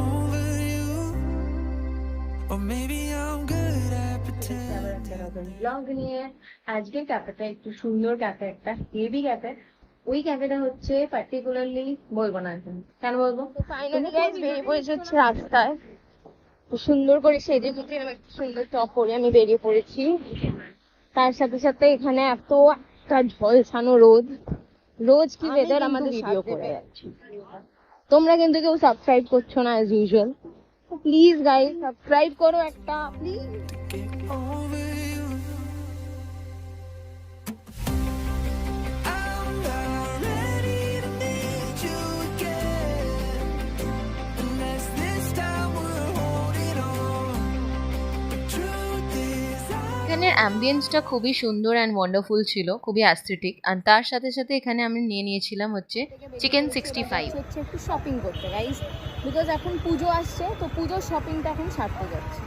over you, or maybe I'm good at pretending. Blog নিয়ে আজকে ক্যাফেটা একটু সুন্দর ক্যাফে, একটা হেভি ক্যাফে। ওই ক্যাফেটা হচ্ছে পার্টিকুলারলি বলবো না এখন, কেন বলবো। ফাইনালি গাইস বেরিয়ে পড়েছে হচ্ছে রাস্তায়, সুন্দর করে সেজে গুজে একটা সুন্দর টপ পরে আমি বেরিয়ে পড়েছি। তার সাথে সাথে এখানে এত একটা ঝলসানো রোদ, রোজ কি ওয়েদার আমাদের ভিডিও করে যাচ্ছে। তোমরা কিন্তু কেউ সাবস্ক্রাইব করছো না as usual, please guys subscribe করো একটা please. Over you, I'm not ready to meet you again, unless this time we're holding on. The truth is এখানের অ্যাম্বিয়েন্সটা খুবই সুন্দর অ্যান্ড ওয়ান্ডারফুল ছিল, খুবই অ্যাস্থেটিক। আর তার সাথে সাথে এখানে আমি নিয়ে নিয়েছিলাম হচ্ছে চিকেন 65। হচ্ছে একটু শপিং করতে গাইস, বিকজ এখন পুজো আসছে, তো পুজোর শপিংটা এখন সারতে যাচ্ছে।